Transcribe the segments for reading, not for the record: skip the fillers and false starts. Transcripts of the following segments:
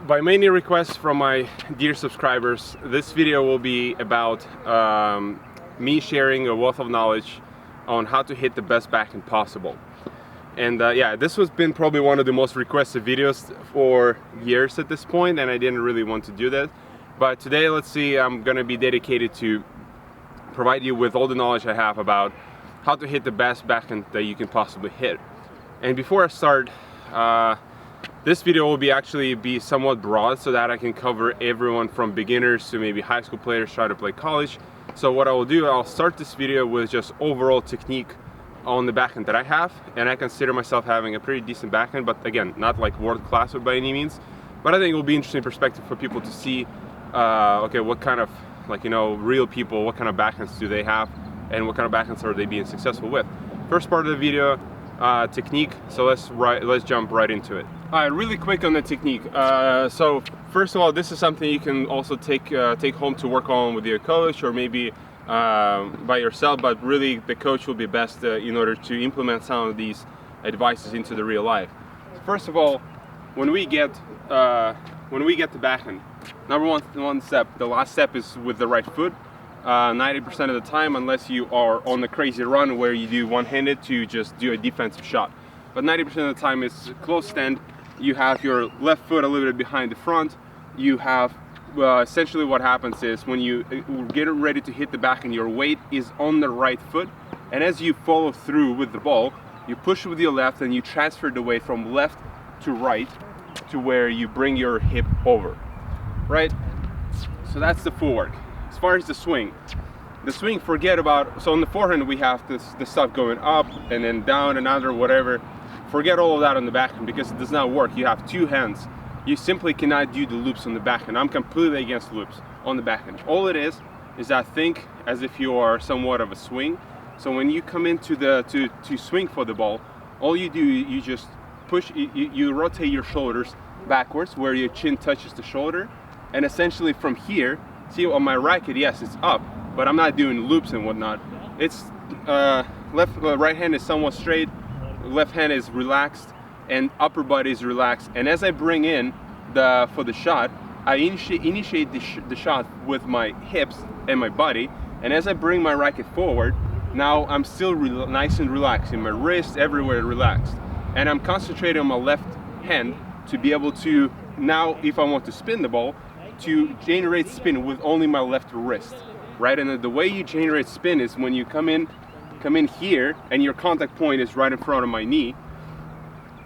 By many requests from my dear subscribers, this video will be about me sharing a wealth of knowledge on how to hit the best backhand possible. And yeah, this has been probably one of the most requested videos for years at this point, and I didn't really want to do that. But today, let's see, I'm gonna be dedicated to provide you with all the knowledge I have about how to hit the best backhand that you can possibly hit. And before I start, this video will actually be somewhat broad so that I can cover everyone from beginners to maybe high school players trying to play college. So what I will do, I'll start this video with just overall technique on the backhand that I have, and I consider myself having a pretty decent backhand, but again, not like world class by any means. But I think it will be interesting perspective for people to see, okay, what kind of, like, you know, real people, what kind of backhands do they have, and what kind of backhands are they being successful with. First part of the video, technique. So let's jump right into it. All right, really quick on the technique. So first of all, this is something you can also take home to work on with your coach, or maybe by yourself. But really, the coach will be best in order to implement some of these advices into the real life. First of all, when we get the backhand, number one step, the last step is with the right foot. 90% of the time, unless you are on a crazy run where you do one-handed to just do a defensive shot. But 90% of the time it's close stand. You have your left foot a little bit behind the front. You have, essentially what happens is when you get ready to hit the backhand, your weight is on the right foot. And as you follow through with the ball, you push with your left and you transfer the weight from left to right to where you bring your hip over, right? So that's the footwork. As far as the swing, forget about, so on the forehand we have this stuff going up and then down and under, whatever. Forget all of that on the backhand because it does not work. You have two hands. You simply cannot do the loops on the backhand. I'm completely against loops on the backhand. All it is that think as if you are somewhat of a swing. So when you come into to swing for the ball, all you do, you just push, you rotate your shoulders backwards where your chin touches the shoulder, and essentially from here, see on my racket, yes, it's up, but I'm not doing loops and whatnot. It's right hand is somewhat straight, left hand is relaxed, and upper body is relaxed. And as I bring in for the shot, I initiate the shot with my hips and my body. And as I bring my racket forward, now I'm still nice and relaxed, in my wrist, everywhere relaxed. And I'm concentrating on my left hand to be able to, now if I want to spin the ball, to generate spin with only my left wrist, right? And the way you generate spin is when you come in here and your contact point is right in front of my knee.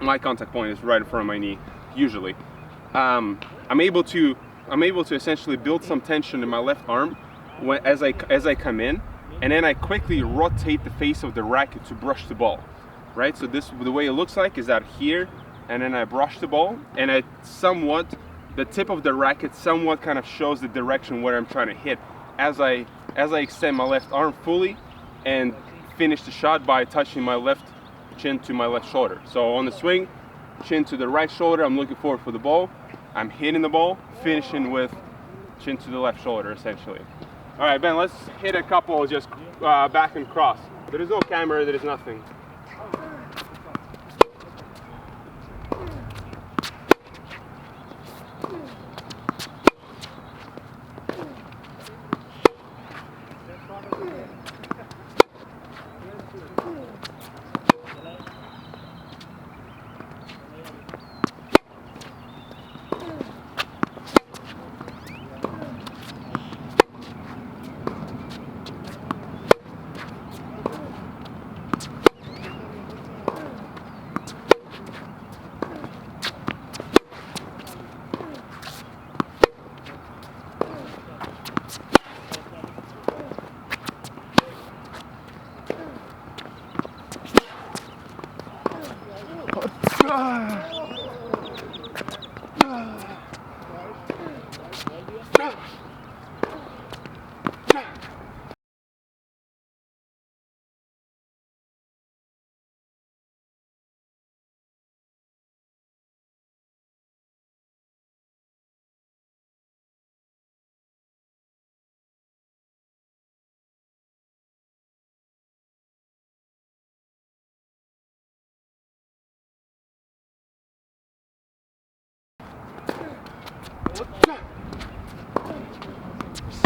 My contact point is right in front of my knee, usually. I'm able to essentially build some tension in my left arm as I come in, and then I quickly rotate the face of the racket to brush the ball, right? So the way it looks like is that here, and then I brush the ball, and the tip of the racket somewhat kind of shows the direction where I'm trying to hit as I extend my left arm fully and finish the shot by touching my left chin to my left shoulder. So on the swing, chin to the right shoulder, I'm looking forward for the ball. I'm hitting the ball, finishing with chin to the left shoulder, essentially. All right, Ben, let's hit a couple just back and cross. There is no camera, there is nothing.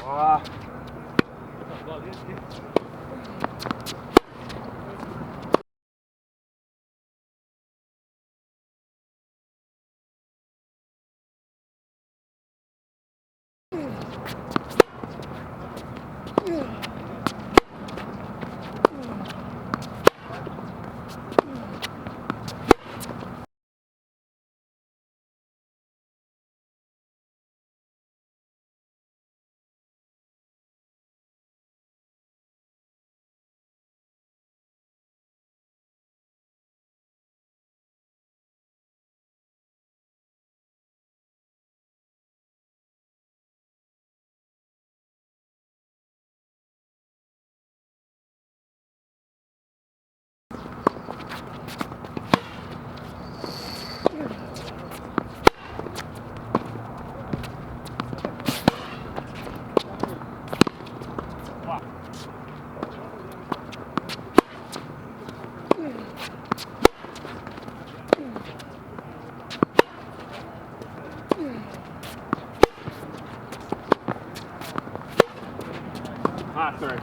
Ah. Ah, sorry.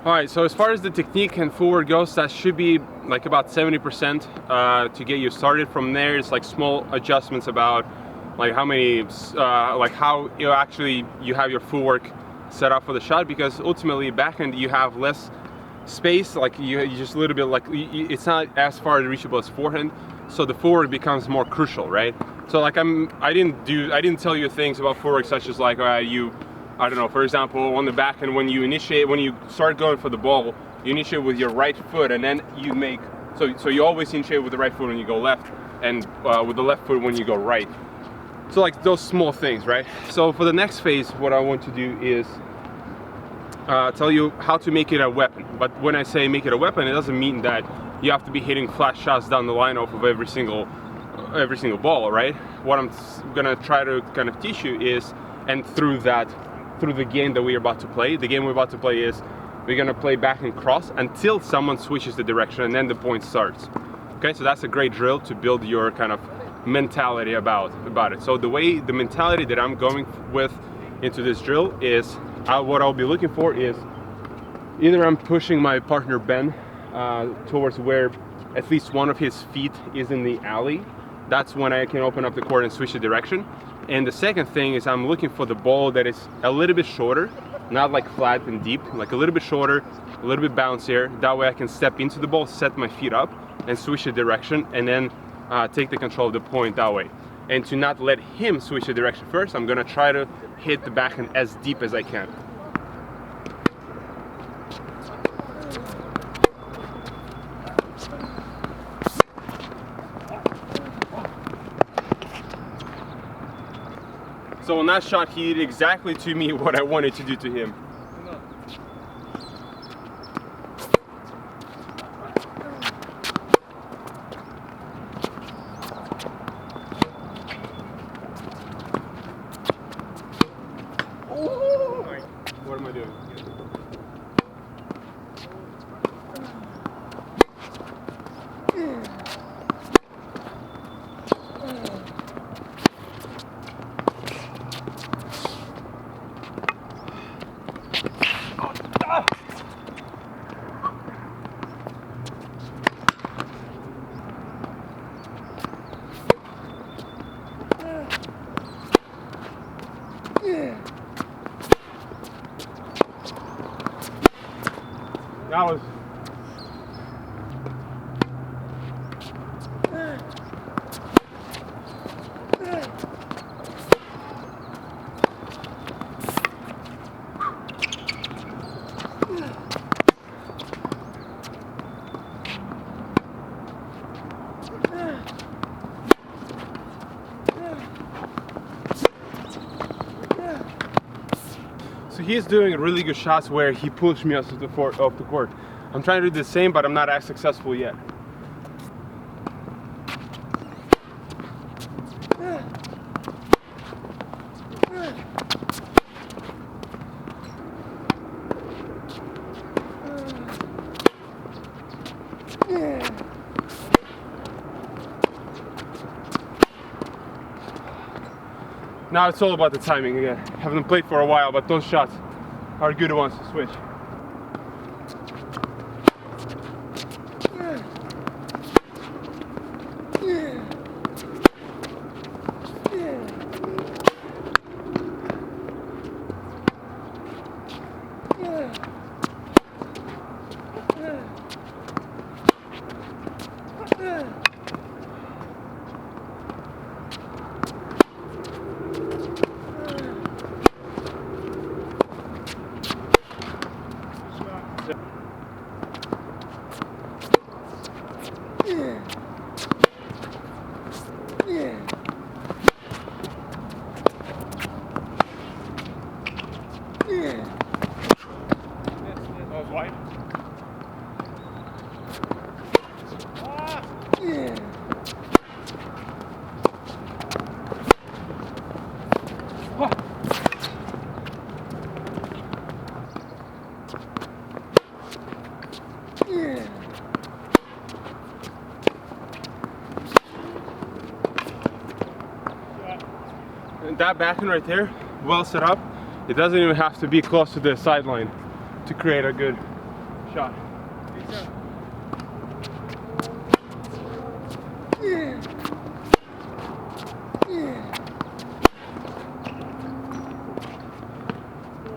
Alright, so as far as the technique and forward goes, that should be like about 70% to get you started. From there, it's like small adjustments about like how many, like how you actually you have your footwork set up for the shot, because ultimately backhand you have less space, like you just a little bit like it's not as far reachable as forehand, so the forward becomes more crucial, right? So like I didn't tell you things about footwork such as like I don't know, for example, on the backhand, when you start going for the ball, you initiate with your right foot, and then you make, so you always initiate with the right foot when you go left, and with the left foot when you go right. So like those small things, right? So for the next phase, what I want to do is tell you how to make it a weapon. But when I say make it a weapon, it doesn't mean that you have to be hitting flat shots down the line off of every single ball, right? What I'm gonna try to kind of teach you is, and through the game that we're about to play, the game we're about to play is we're gonna play back and cross until someone switches the direction, and then the point starts. Okay, so that's a great drill to build your kind of mentality about it. So the mentality that I'm going with into this drill is, what I'll be looking for is either I'm pushing my partner Ben towards where at least one of his feet is in the alley. That's when I can open up the court and switch the direction. And the second thing is I'm looking for the ball that is a little bit shorter, not like flat and deep, like a little bit shorter, a little bit bouncier. That way I can step into the ball, set my feet up, and switch the direction, and then take the control of the point that way. And to not let him switch the direction first, I'm gonna try to hit the backhand as deep as I can. So on that shot, he did exactly to me what I wanted to do to him. What am I doing? That was... he's doing really good shots where he pushed me off the court. I'm trying to do the same, but I'm not as successful yet. Now it's all about the timing again. Haven't played for a while, but those shots are good ones to switch. That was wide. And that backhand right there, well set up. It doesn't even have to be close to the sideline to create a good shot.